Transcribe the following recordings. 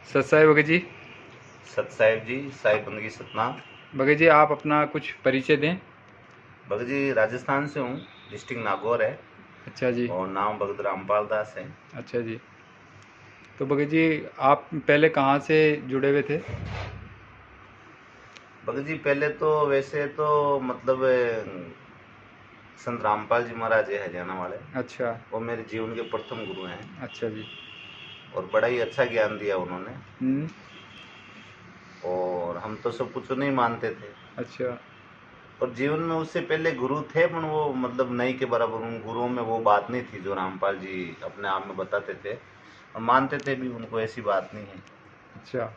सत साहिब भगत जी। सत साहिब जी, साहिब बंदगी सतनाम। भगत जी आप अपना कुछ परिचय दें। भगत जी राजस्थान से हूँ, डिस्ट्रिक्ट नागौर है अच्छा जी। और नाम भगत रामपाल दास है। अच्छा जी। तो भगत जी आप पहले कहाँ से जुड़े हुए थे? भगत जी पहले तो वैसे तो मतलब संत रामपाल जी महाराज है हरियाणा वाले, अच्छा। वो मेरे जीवन के प्रथम गुरु हैं अच्छा जी। और बड़ा ही अच्छा ज्ञान दिया उन्होंने। हम्म। और हम तो सब कुछ नहीं मानते थे अच्छा। और जीवन में उससे पहले गुरु थे, पर वो मतलब नहीं के बराबर। उन गुरुओं में वो बात नहीं थी जो रामपाल जी अपने आप में बताते थे और मानते थे भी, उनको ऐसी बात नहीं है। अच्छा।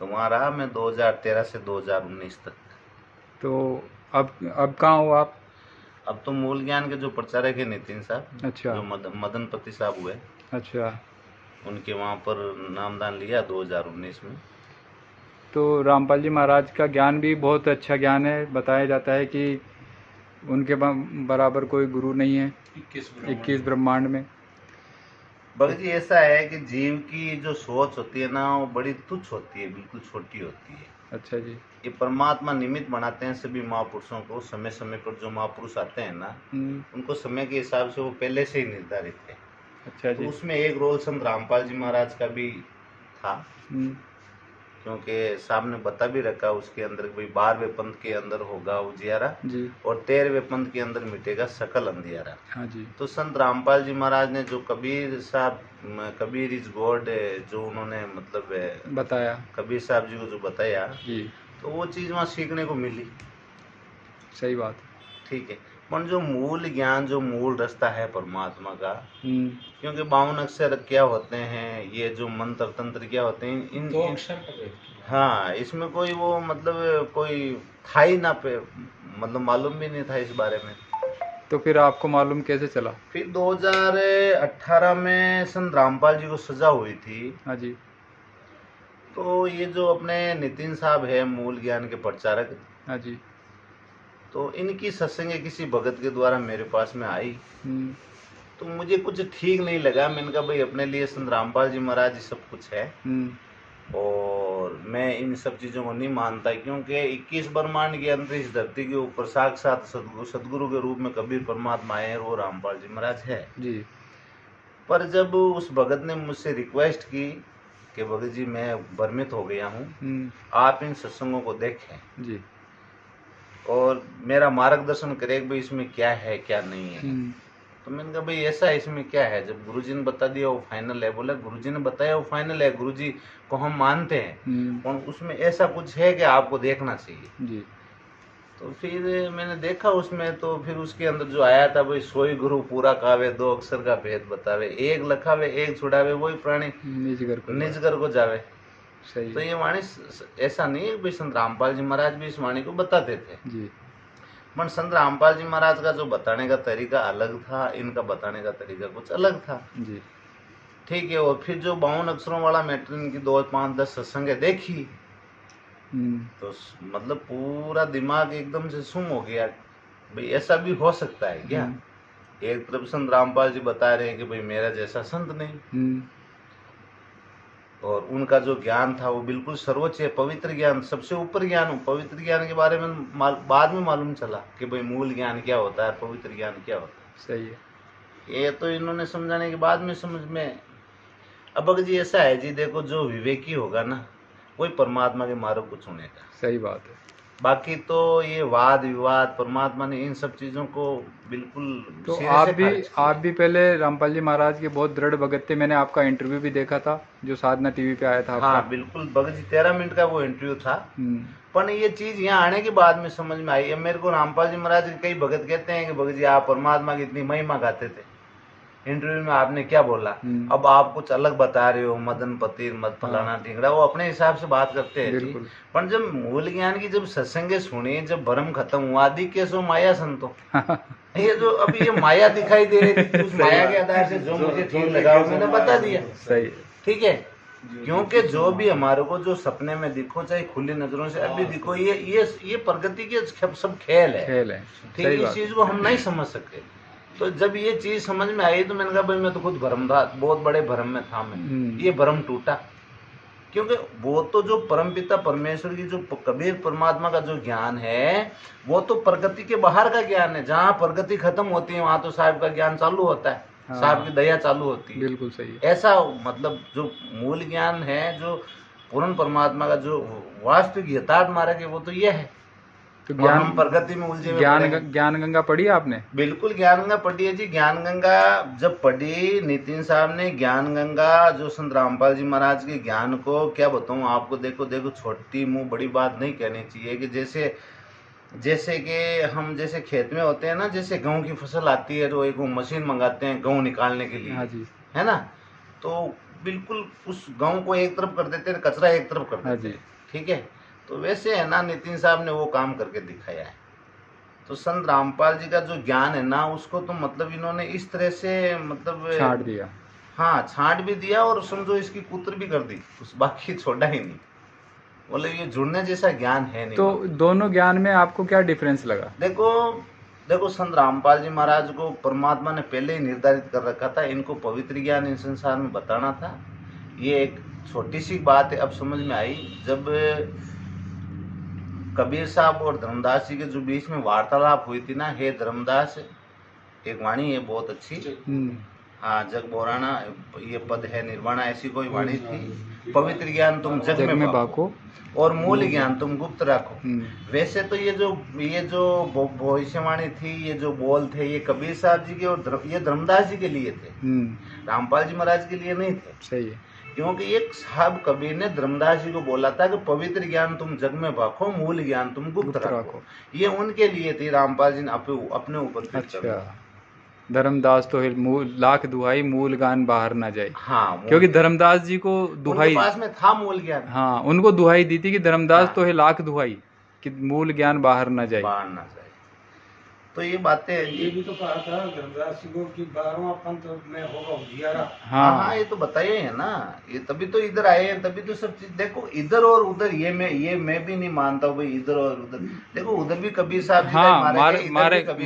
तो वहाँ रहा मैं 2013 से 2019 तक। तो अब कहाँ हो आप? अब तो मूल ज्ञान के जो प्रचारक है नितिन साहब, अच्छा। जो मदन पति साहब हुए, अच्छा। उनके वहाँ पर नामदान लिया 2019 में। तो रामपाल जी महाराज का ज्ञान भी बहुत अच्छा ज्ञान है। बताया जाता है कि उनके बराबर कोई गुरु नहीं है 21 ब्रह्मांड में। भगत जी ऐसा है कि जीव की जो सोच होती है ना, वो बड़ी तुच्छ होती है, बिल्कुल छोटी होती है। अच्छा जी। ये परमात्मा निमित्त बनाते हैं सभी महापुरुषों को। समय समय पर जो महापुरुष आते हैं ना, उनको समय के हिसाब से वो पहले से ही निर्धारित है। अच्छा तो जी। उसमें एक रोल संत रामपाल जी महाराज का भी था, क्योंकि सामने बता भी रखा उसके अंदर भाई 12वें पंथ के अंदर होगा उजियारा जी। और 13वें पंथ के अंदर मिटेगा सकल अंधियारा। हाँ जी। तो संत रामपाल जी महाराज ने जो कबीर साहब, कबीर इज गॉड, जो उन्होंने मतलब बताया, कबीर साहब जी को जो बताया, जी तो वो चीज़ वहाँ सीखने को मिली। सही बात। ठीक है, पर जो मूल ज्ञान, जो मूल रास्ता है परमात्मा का, क्योंकि 52 अक्षर क्या होते हैं, ये जो मंत्र तंत्र क्या होते हैं, इन 2 अक्षर हाँ, इसमें कोई वो मतलब कोई था ही ना पे, मतलब मालूम भी नहीं था इस बारे में। तो फिर आपको मालूम कैसे चला? फिर 2018 में संत रामपाल जी को सजा हुई थी। हाँ जी। तो ये जो अपने नितिन साहब है मूल ज्ञान के प्रचारक, हाँ जी। तो इनकी सत्संग किसी भगत के द्वारा मेरे पास में आई। तो मुझे कुछ ठीक नहीं लगा। मैंने कहा भाई अपने लिए संत रामपाल जी महाराज जी सब कुछ है और मैं इन सब चीज़ों को नहीं मानता, क्योंकि 21 ब्रह्मांड के अंदर इस धरती के ऊपर साक्षात सदगुरु के रूप में कबीर परमात्मा आए, वो रामपाल जी महाराज है जी। पर जब उस भगत ने मुझसे रिक्वेस्ट की कि भगत जी मैं भ्रमित हो गया हूँ, आप इन सत्संगों को देखें जी और मेरा मार्गदर्शन करें कि भाई इसमें क्या है क्या नहीं है। तो मैंने कहा भाई ऐसा है, इसमें क्या है? जब गुरुजी ने बता दिया वो फाइनल है। बोला गुरुजी ने बताया वो फाइनल है, गुरुजी को हम मानते हैं, और उसमें ऐसा कुछ है कि आपको देखना चाहिए जी। तो फिर मैंने देखा उसमें, तो फिर उसके अंदर जो आया था भाई, सोई गुरु पूरा कावे, 2 अक्षर का भेद बतावे, एक लखावे एक छुड़ावे, वही प्राणी निजगर को जावे। सही। तो ये वाणी ऐसा नहीं है भाई, संत रामपाल जी महाराज भी इस वाणी को बताते थे जी। पर संत रामपाल जी महाराज का जो बताने का तरीका अलग था, इनका बताने का तरीका कुछ अलग था जी। ठीक है। और फिर जो 52 अक्षरों वाला मैटर इनकी 2, 5, 10 सत्संगें देखी, तो मतलब पूरा दिमाग एकदम से सुम हो गया। भाई ऐसा भी हो सकता है क्या? एक तरफ संत रामपाल जी बता रहे हैं कि भाई मेरा जैसा संत नहीं, और उनका जो ज्ञान था वो बिल्कुल सर्वोच्च है, पवित्र ज्ञान, सबसे ऊपर ज्ञान। पवित्र ज्ञान के बारे में बाद में मालूम चला कि भाई मूल ज्ञान क्या होता है, पवित्र ज्ञान क्या होता है। सही है। ये तो इन्होंने समझाने के बाद में समझ में। अब अगर जी ऐसा है जी, देखो जो विवेकी होगा ना, वही परमात्मा के मार्ग को चुनेगा। सही बात है। बाकी तो ये वाद विवाद, परमात्मा ने इन सब चीज़ों को बिल्कुल तो आप भी पहले रामपाल जी महाराज के बहुत दृढ़ भगत थे। मैंने आपका इंटरव्यू भी देखा था जो साधना टीवी पे आया था। हाँ बिल्कुल भगत जी, 13 मिनट का वो इंटरव्यू था। पर ये चीज़ यहाँ आने के बाद में समझ में आई है मेरे को। रामपाल जी महाराज के कई भगत कहते हैं कि भगत जी आप परमात्मा की इतनी महिमा गाते थे, इंटरव्यू में आपने क्या बोला, अब आप कुछ अलग बता रहे हो, मदन पति मत फलाना ढिंगड़ा, वो अपने हिसाब से बात करते हैं जी। पर जब मूल ज्ञान की जब सत्संगे सुनी, जब भ्रम खत्म हुआ, आदि केसो माया संतो ये जो अभी ये माया दिखाई दे रही थी, उस माया के आधार से जो मुझे ठीक लगा मैंने बता दिया। सही, ठीक है। क्योंकि जो भी हमारे को जो सपने में दिखो, चाहे खुली नजरों से अभी दिखो, ये प्रगति के सब खेल है। ठीक है, इस चीज को हम नहीं समझ सकते। तो जब ये चीज समझ में आई तो मैंने कहा भाई मैं तो खुद भ्रम था, बहुत बड़े भ्रम में था मैं, ये भ्रम टूटा। क्योंकि वो तो जो परमपिता परमेश्वर की जो कबीर परमात्मा का जो ज्ञान है वो तो प्रगति के बाहर का ज्ञान है। जहाँ प्रगति खत्म होती है वहां तो साहब का ज्ञान चालू होता है। हाँ, साहब की दया चालू होती है। बिल्कुल सही है। ऐसा मतलब जो मूल ज्ञान है, जो पूर्ण परमात्मा का जो वास्तविक यथार्थ मार्ग है वो तो ये है। तो ज्ञान हम प्रगति में उलझे ज्ञान गंगा पढ़ी आपने? बिल्कुल ज्ञान गंगा पढ़ी है जी। ज्ञान गंगा जब पढ़ी नितिन साहब ने, ज्ञान गंगा जो संत रामपाल जी महाराज के ज्ञान को क्या बताऊं आपको। देखो छोटी मुंह बड़ी बात नहीं कहनी चाहिए कि जैसे कि हम जैसे खेत में होते हैं ना, जैसे गेहूं की फसल आती है तो एक मशीन मंगाते हैं गेहूं निकालने के लिए। हाँ जी। है ना, तो बिल्कुल उस गेहूं को एक तरफ कर देते हैं, कचरा एक तरफ कर देते हैं। ठीक है, तो वैसे है ना, नितिन साहब ने वो काम करके दिखाया है। तो संत रामपाल जी का जो ज्ञान है ना, उसको तो मतलब इन्होंने इस तरह से मतलब छांट दिया। हाँ, छांट भी दिया और समझो इसकी कुत्र भी कर दी, उस बाकी छोड़ा ही नहीं। बोले ये जुड़ने जैसा ज्ञान है नहीं। तो दोनों ज्ञान में आपको क्या डिफरेंस लगा? देखो संत रामपाल जी महाराज को परमात्मा ने पहले ही निर्धारित कर रखा था, इनको पवित्र ज्ञान इन संसार में बताना था। ये एक छोटी सी बात है, अब समझ में आई। जब कबीर साहब और धर्मदास जी के जो बीच में वार्तालाप हुई थी ना, हे धर्मदास, एक वाणी है बहुत अच्छी, हाँ, जग बोराना ये पद है निर्वाणा, ऐसी कोई वाणी थी। पवित्र ज्ञान तुम जग में बाको और मूल ज्ञान तुम गुप्त राखो। वैसे तो ये जो भविष्यवाणी थी, ये जो बोल थे, ये कबीर साहब जी के और ये धर्मदास जी के लिए थे, रामपाल जी महाराज के लिए नहीं थे। सही है। क्योंकि एक साहब कबीर ने धर्मदास जी को बोला था कि पवित्र ज्ञान तुम जग में बाको, मूल ज्ञान तुम गुप्त रखो। ये उनके लिए थी, रामपाल जी ने अपने ऊपर। अच्छा, धर्मदास तो लाख दुहाई मूल ज्ञान बाहर ना जाए। हाँ, क्योंकि धर्मदास जी को दुहाई उनके पास में था मूल ज्ञान। हाँ, उनको दुहाई दी थी कि धर्मदास तो है लाख दुहाई कि मूल ज्ञान बाहर ना जाए। तो ये बातें ये भी तो कहा था धर्मदास जी को कि 12वां पंथ में होगा उजियारा। हाँ, ये तो बताइए है ना, ये तभी तो इधर आए हैं, तभी तो सब चीज। देखो इधर और उधर, ये मैं भी नहीं मानता हूँ भाई, इधर और उधर। देखो उधर भी कबीर साहब हाँ,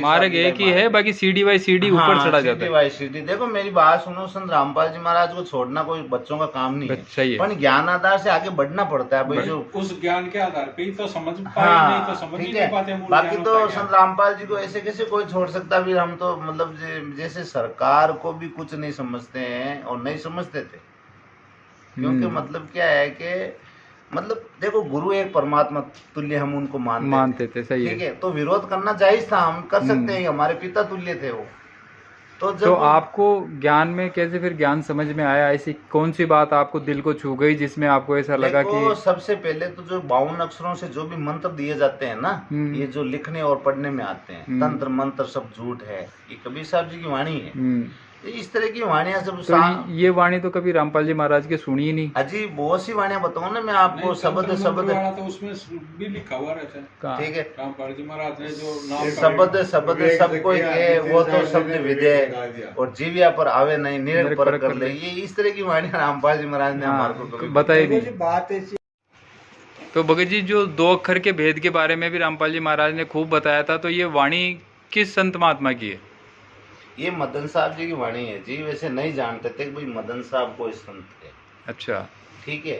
मार्ग एक ही है, बाकी सीढ़ी बाई सीढ़ी ऊपर चढ़ा जाता है। सीढ़ी। देखो मेरी बात सुनो, संत रामपाल जी महाराज को छोड़ना कोई बच्चों का काम नहीं है। सही है, पर ज्ञान आधार से आगे बढ़ना पड़ता है भाई। जो उस ज्ञान के आधार पे ही तो समझ पाए, नहीं तो समझ ही नहीं पाते। बाकी तो संत रामपाल जी को ऐसे कैसे कोई छोड़ सकता। फिर हम तो मतलब जैसे सरकार को भी कुछ नहीं समझते हैं और नहीं समझते थे। क्योंकि मतलब क्या है कि मतलब देखो गुरु एक परमात्मा तुल्य हम उनको मानते थे। सही है। ठीक है, तो विरोध करना जायज था, हम कर सकते हैं, हमारे पिता तुल्य थे वो। तो आपको ज्ञान में कैसे फिर ज्ञान समझ में आया? ऐसी कौन सी बात आपको दिल को छू गई जिसमें आपको ऐसा लगा कि सबसे पहले तो जो 52 अक्षरों से जो भी मंत्र दिए जाते हैं ना, ये जो लिखने और पढ़ने में आते हैं, तंत्र मंत्र सब झूठ है, ये कबीर साहब जी की वाणी है। इस तरह की वाणियां सब। तो ये वाणी तो कभी रामपाल जी महाराज की सुनी ही नहीं। अजी बहुत सी वाणियां बताऊं ना मैं आपको, शब्द तो उसमें भी लिखा हुआ रहता है। ठीक है, रामपाल जी महाराज ने जो नाम शब्द सब कोई है वो तो शब्द विदे और जीविया पर आवे नहीं निरपर कर ले, ये इस तरह की वाणियां रामपाल जी महाराज ने हमारे को बताई थी। तो भगत जी जो 2 अक्षर के भेद के बारे में भी रामपाल जी महाराज ने खूब बताया था, तो ये वाणी किस संत महात्मा की है? ये मदन साहब जी की वाणी है जी। वैसे नहीं जानते थे कि भाई मदन साहब कोई संत थे। अच्छा, ठीक है।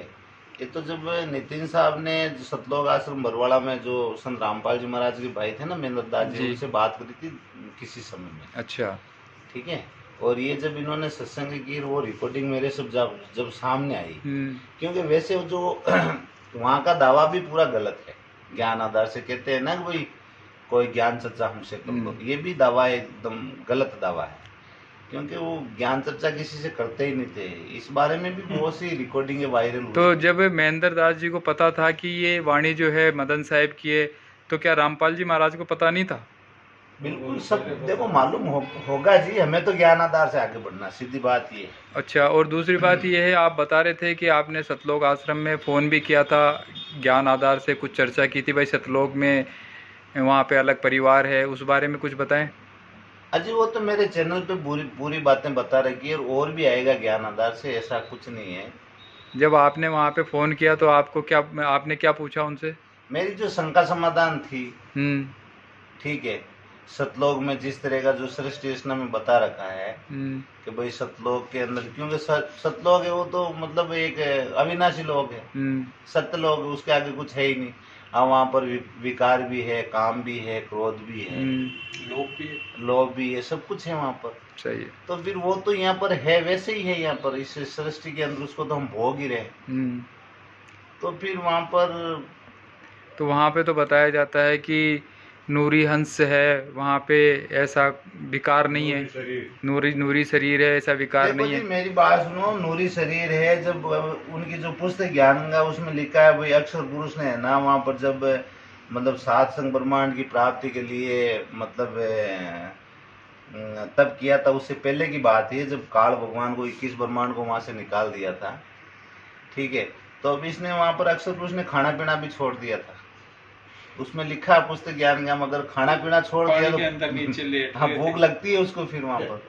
ये तो जब नितिन साहब ने जो सतलोक आश्रम बरवाड़ा में जो संत रामपाल जी महाराज के भाई थे ना महेंद्र दास जी, उनसे बात करी थी किसी समय में। अच्छा, ठीक है। और ये जब इन्होंने सत्संग की वो रिकॉर्डिंग मेरे सब जब सामने आई, क्योंकि वैसे जो वहाँ का दावा भी पूरा गलत है। ज्ञान आधार से कहते हैं ना कि भाई कोई ज्ञान चर्चा हमसे कर लो, ये भी दावा एकदम गलत दावा है। क्योंकि वो ज्ञान चर्चा किसी से करते ही नहीं थे। इस बारे में भी बहुत सी रिकॉर्डिंग वायरल हुई। तो जब महेंद्र दास जी को पता था कि ये वाणी जो है मदन साहब की है, तो क्या रामपाल जी महाराज को पता नहीं था? बिल्कुल सब देखो मालूम होगा जी, हमें तो ज्ञान आधार से आगे बढ़ना, सीधी बात ये। अच्छा, और दूसरी बात ये है, आप बता रहे थे कि आपने सतलोक आश्रम में फ़ोन भी किया था, ज्ञान आधार से कुछ चर्चा की थी, भाई सतलोक में वहाँ पे अलग परिवार है, उस बारे में कुछ बताएं। अजी वो तो मेरे चैनल पे पूरी बातें बता रखी है और भी आएगा ज्ञान आधार से, ऐसा कुछ नहीं है। जब आपने वहाँ पे फ़ोन किया तो आपने क्या पूछा उनसे? मेरी जो शंका समाधान थी, ठीक है, सतलोक में जिस तरह का जो सृष्टि रचना में बता रखा है कि भाई सतलोक के अंदर, क्योंकि सतलोक है वो तो मतलब एक अविनाशी लोक है, सत्यलोक उसके आगे कुछ है ही नहीं। अब वहाँ पर विकार भी है, काम भी है, क्रोध भी है, लोभ भी है, सब कुछ है वहाँ पर। सही है। तो फिर वो तो यहाँ पर है, वैसे ही है यहाँ पर इस सृष्टि के अंदर, उसको तो हम भोग ही रहे। तो फिर वहाँ पे तो बताया जाता है कि नूरी हंस है, वहाँ पे ऐसा विकार नहीं है, नूरी शरीर है, ऐसा विकार नहीं है। मेरी बात सुनो, नूरी शरीर है। जब उनकी जो पुस्तक ज्ञानगंगा उसमें लिखा है भाई अक्षर पुरुष ने है ना, वहाँ पर जब मतलब 7 संग ब्रह्मांड की प्राप्ति के लिए मतलब तब किया था, उससे पहले की बात है जब काल भगवान को 21 ब्रह्मांड को वहाँ से निकाल दिया था, ठीक है। तो अब इसने वहाँ पर अक्षर पुरुष ने खाना पीना भी छोड़ दिया था। उसमें लिखा है पुस्तक ज्ञान का, मगर खाना पीना छोड़ दिया तो हाँ भूख लगती है उसको फिर वहाँ पर।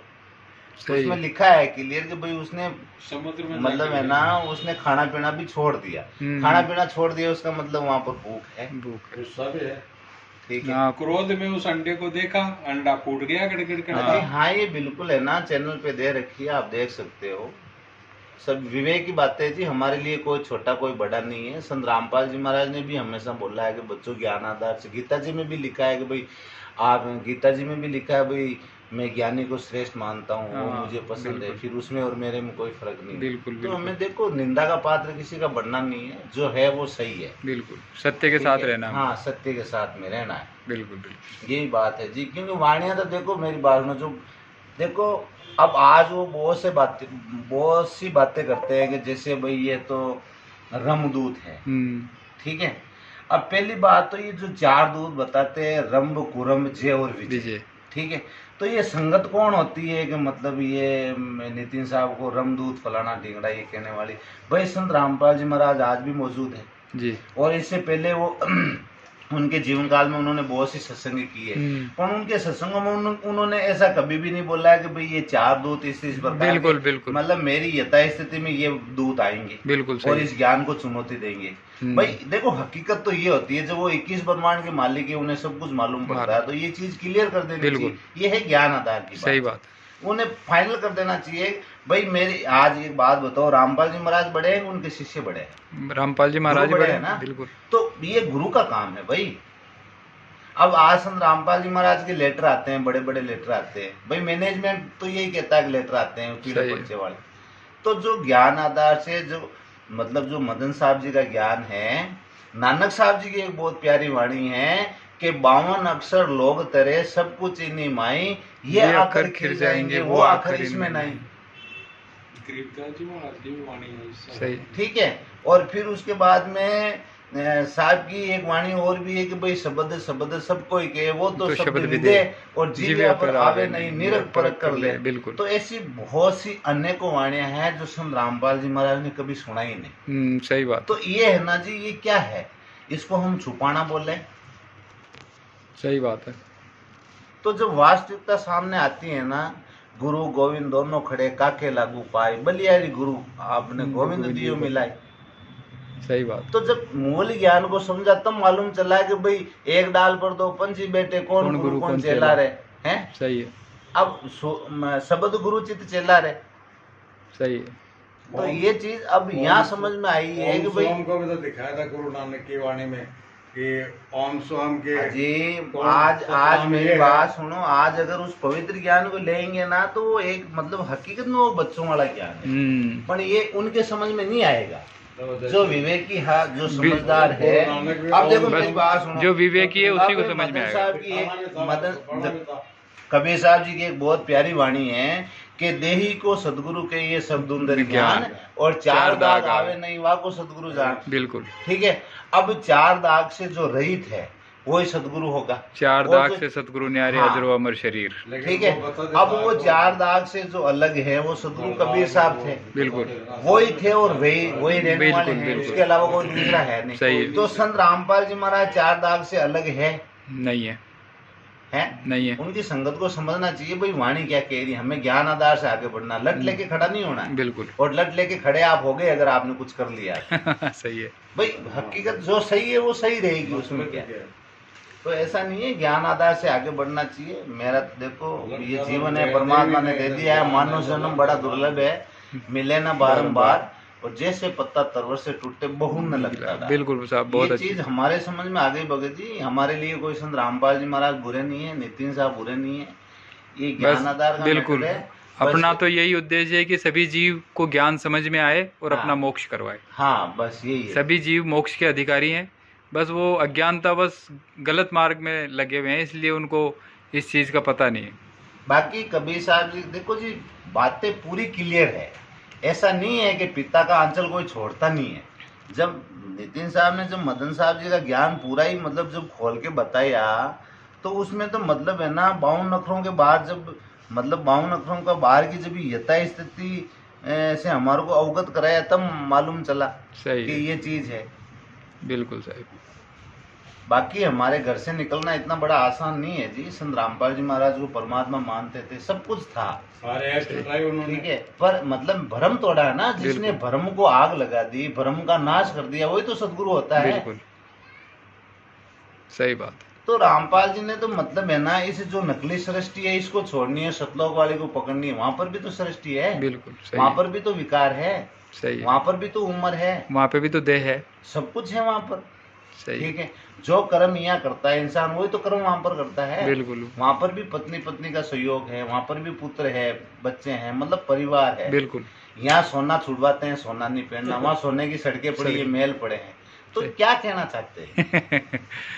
तो उसमें लिखा है क्लियर कि भाई उसने समुद्र में मतलब है ना, उसने खाना पीना भी छोड़ दिया। खाना पीना छोड़ दिया उसका मतलब वहाँ पर भूख है, सब है, ठीक है। क्रोध में उस अंडे को देखा, अंडा फूट गया गड़गड़। हाँ ये बिल्कुल है ना, चैनल पे दे रखी है, आप देख सकते हो। सब विवेक की बातें जी, हमारे लिए कोई छोटा कोई बड़ा नहीं है। संत रामपाल जी महाराज ने भी हमेशा बोला है कि बच्चों ज्ञान आधार से, गीता जी में भी लिखा है कि भाई आप, गीता जी में भी लिखा है भाई मैं ज्ञानी को श्रेष्ठ मानता हूँ, वो मुझे पसंद है, फिर उसमें और मेरे में कोई फर्क नहीं। बिल्कुल, तो हमें देखो निंदा का पात्र किसी का बनना नहीं है, जो है वो सही है, बिल्कुल सत्य के साथ रहना। हाँ सत्य के साथ में रहना है, बिल्कुल यही बात है जी। क्योंकि वाणियाँ तो देखो मेरी बात में, जो देखो अब आज वो बहुत सी बातें करते हैं कि जैसे भाई ये तो रमदूत है, ठीक है। अब पहली बात तो ये जो 4 दूत बताते हैं, रंभ, कुरम्भ, जय और विजय, ठीक है। तो ये संगत कौन होती है कि मतलब ये नितिन साहब को रमदूत फलाना ढिंगड़ा ये कहने वाली, भाई संत रामपाल जी महाराज आज भी मौजूद है जी। और इससे पहले वो उनके जीवन काल में उन्होंने बहुत सी सत्संग की है, पर उनके सत्संगों में उन्होंने ऐसा कभी भी नहीं बोला है कि भाई ये 4 दूत इस प्रकार, बिल्कुल मतलब मेरी यथा स्थिति में ये दूत आएंगे, बिल्कुल और इस ज्ञान को चुनौती देंगे। भाई देखो हकीकत तो ये होती है, जब वो 21 ब्रह्मांड के मालिक है, उन्हें सब कुछ मालूम पड़ता है, तो ये चीज क्लियर कर देनी चाहिए। ये है ज्ञान आधार की बात, सही बात, उन्हें फाइनल कर देना चाहिए। भाई मेरी आज एक बात बताओ, रामपाल जी महाराज बड़े हैं, उनके शिष्य बड़े हैं? रामपाल जी महाराज बड़े हैं ना, बिल्कुल। तो ये गुरु का काम है भाई। अब आज संत रामपाल जी महाराज के लेटर आते हैं, बड़े बड़े लेटर आते हैं, भाई मैनेजमेंट तो यही कहता है कि लेटर आते हैं पीड़े पर्चे वाले। तो जो ज्ञान आधार से जो मतलब जो मदन साहब जी का ज्ञान है, नानक साहब जी की एक बहुत प्यारी वाणी है कि 52 अक्षर लोग तरे, सब कुछ इन्हीं माई, ये आखिर खिर जाएंगे, वो आखिर इसमें नहीं। सही, ठीक है। और फिर उसके बाद में साहब की एक वाणी और भी है कि भाई शब्द सबको ही कहे, वो तो शब्द विदे और जीवे पर आवे नहीं, निरख परख कर ले, बिल्कुल। तो ऐसी बहुत सी अनेकों वाणियां हैं जो संत रामपाल जी महाराज ने कभी सुना ही नहीं। सही बात। तो ये है ना जी, ये क्या है, इसको हम छुपाना बोले, सही बात है। तो जब वास्तविकता सामने आती है ना, गुरु गोविंद दोनों खड़े, काके लागू पाए, बलियारी गुरु आपने गोविंद दियो मिलाई, सही बात। तो जब मूल ज्ञान को समझा तब मालूम चला कि भाई एक डाल पर 2 पंछी बैठे, कौन गुरु कौन चेला रहे हैं, सही है। अब शब्द गुरु चित चेला रहे, सही है। तो ये चीज अब यहाँ समझ में आई है कि भाई को भी तो दिखाया था गुरु नानक की वाणी में कि ओम स्वयं के जी। आज मेरी बात सुनो, आज अगर उस पवित्र ज्ञान को लेंगे ना तो वो एक मतलब हकीकत में वो बच्चों वाला ज्ञान है, पर ये उनके समझ में नहीं आएगा। जो विवेकी है, जो समझदार है, अब देखो मेरी बात सुनो, जो विवेकी है उसी को समझ में आएगा। कबीर साहब जी की एक बहुत प्यारी वाणी है कि देही को सदगुरु के ये शब्द ज्ञान, और 4 दाग आवे नहीं वा को सदगुरु जान, बिल्कुल ठीक है। अब 4 दाग से जो रहित है वही सदगुरु होगा, 4 दाग से सदगुरु न्यारे अजर अमर शरीर, ठीक है। अब वो 4 दाग से जो अलग है वो सदगुरु कबीर साहब थे, बिल्कुल वही थे और वही रहने वाले हैं, उसके अलावा कोई दूसरा है नहीं। सही। तो संत रामपाल जी महाराज 4 दाग से अलग है नहीं है, नहीं है। उनकी संगत को समझना चाहिए भाई वाणी क्या कह रही है, हमें ज्ञान आधार से आगे बढ़ना, लट लेके खड़ा नहीं होना है, बिल्कुल। और लट लेके खड़े आप हो गए अगर आपने कुछ कर लिया सही है भाई, हकीकत जो सही है वो सही रहेगी, उसमें क्या है। तो ऐसा नहीं है, ज्ञान आधार से आगे बढ़ना चाहिए। मेरा तो देखो ये जीवन है, परमात्मा ने दे दिया है, मानव जन्म बड़ा दुर्लभ है, मिले ना बारंबार, और जैसे पत्ता तरवर से टूटते बहु न लगता था। बिल्कुल साहब, बहुत ये अच्छी चीज हमारे समझ में आ गई भगत जी। हमारे लिए कोई संत रामपाल जी महाराज बुरे नहीं है, नितिन साहब बुरे नहीं है, ये ज्ञान आधार का बिल्कुल मैटर है। अपना तो यही उद्देश्य है कि सभी जीव को ज्ञान समझ में आए और अपना मोक्ष करवाए। हाँ, बस यही है। सभी जीव मोक्ष के अधिकारी हैं, बस वो अज्ञानता बस गलत मार्ग में लगे हुए हैं, इसलिए उनको इस चीज का पता नहीं है। बाकी कबीर साहब जी देखो जी, बातें पूरी क्लियर है। ऐसा नहीं है कि पिता का आंचल कोई छोड़ता नहीं है। जब नितिन साहब ने जब मदन साहब जी का ज्ञान पूरा ही मतलब जब खोल के बताया, तो उसमें तो मतलब है ना 52 अक्षरों के बाद जब मतलब 52 अक्षरों का बाहर की जब यथा स्थिति से हमारे को अवगत कराया, तब मालूम चला सही कि है। ये चीज है। बिल्कुल सही। बाकी हमारे घर से निकलना इतना बड़ा आसान नहीं है जी। संत रामपाल जी महाराज को परमात्मा मानते थे, सब कुछ था, ठीक है, पर मतलब भ्रम तोड़ा है ना, जिसने भ्रम को आग लगा दी, भ्रम का नाश कर दिया, वही तो सदगुरु होता है। बिल्कुल सही बात है। तो रामपाल जी ने तो मतलब है ना, इस जो नकली सृष्टि है इसको छोड़नी है, सतलोक वाले को पकड़नी है। वहां पर भी तो सृष्टि है, बिल्कुल सही। वहां पर भी तो विकार है, सही है। वहां पर भी तो उम्र है, वहाँ पे भी तो देह है, सब कुछ है वहां पर, सही। ठीक है। जो कर्म यहाँ करता है इंसान, वही तो कर्म वहां पर करता है। बिल्कुल वहां पर भी पत्नी का सहयोग है, वहां पर भी पुत्र है, बच्चे हैं, मतलब परिवार है। बिल्कुल। यहाँ सोना छुड़वाते हैं, सोना नहीं पहनना, वहाँ सोने की सड़कें पड़ी है, मेल पड़े हैं। तो क्या कहना चाहते हैं?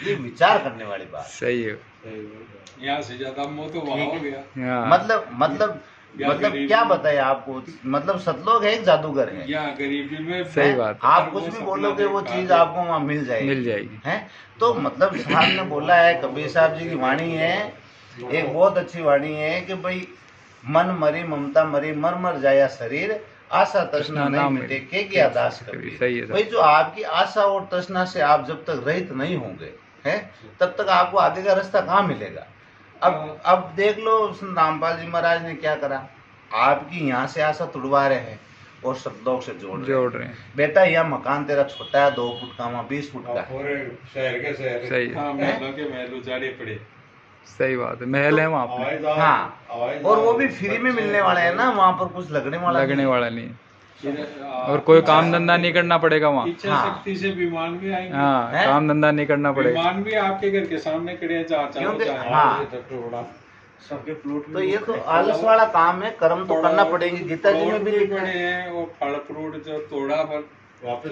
ये विचार करने वाली बात। सही है। यहाँ से ज्यादा मोह तो वहाँ हो गया। हाँ। मतलब क्या बताए आपको, मतलब सतलोक है एक जादूगर है। यहाँ गरीबी में सही बात। आप कुछ भी बोलोगे वो चीज आपको वहाँ मिल जाएगी, है। तो मतलब साहब ने बोला है, कबीर साहब जी की वाणी है, एक बहुत अच्छी वाणी है कि भाई मन मरी ममता मरी, मर मर जाया शरीर, आशा तृष्णा नहीं मिटे के किया दास कबीर। सही है। भाई जो आपकी आशा और तृष्णा से आप जब तक रहित नहीं होंगे, हैं, तब तक आपको आगे का रास्ता कहाँ मिलेगा। अब देख लो रामपाल जी महाराज ने क्या करा, आपकी यहाँ से आशा तुड़वा रहे हैं और सतलोक से जोड़ रहे हैं। बेटा यहाँ मकान तेरा छोटा है, 2 फुट का, वहाँ 20 फुट का, शहर के शहर सही है। महलों उजाड़े पड़े। सही बात है, महल है वहाँ पे। हाँ, और वो भी फ्री में मिलने वाला है ना, वहाँ पर कुछ लगने वाला नहीं। और कोई काम धंधा नहीं करना पड़ेगा वहाँ। इच्छा शक्ति से विमान भी आएंगे। हाँ, काम धंधा नहीं करना पड़ेगा। विमान भी आपके घर के सामने खड़े हैं, सबके प्लॉट। तो ये तो आलस वाला काम है, कर्म तो करना पड़ेगी। गीता जी में भी लिखा है वो फल फ्रूट जो तोड़ा पर वापस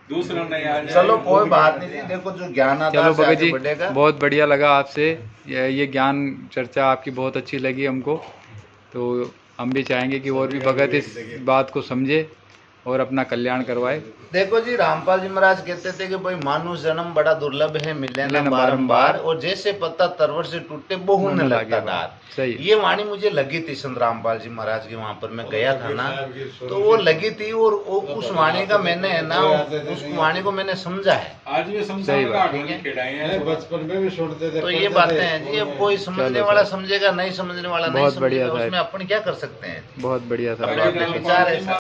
दूसरा नहीं आ जाए। चलो कोई बात नहीं जी, देखो जो ज्ञान आता है भगत जी, बढ़ेगा। बहुत बढ़िया लगा आपसे ये ज्ञान चर्चा आपकी बहुत अच्छी लगी हमको। तो हम भी चाहेंगे कि और भी भगत इस बात को समझे और अपना कल्याण करवाए। देखो जी, रामपाल जी महाराज कहते थे कि भाई मानुष जन्म बड़ा दुर्लभ है, मिले ना बारंबार, और जैसे पत्ता तरवर से टूटते बहु न लगता दार। सही। ये वाणी मुझे लगी थी संत रामपाल जी महाराज के, वहां पर मैं गया था ना, तो वो लगी थी, और उस वाणी का मैंने है ना, उस वाणी को मैंने समझा है। आज भी सही बात, ठीक है, बचपन में भी छोड़ते थे। तो ये बातें हैं जी, अब कोई समझने वाला समझेगा, नहीं समझने वाला नहीं समझेगा, उसमें अपन क्या कर सकते हैं। बहुत बढ़िया था, विचार है।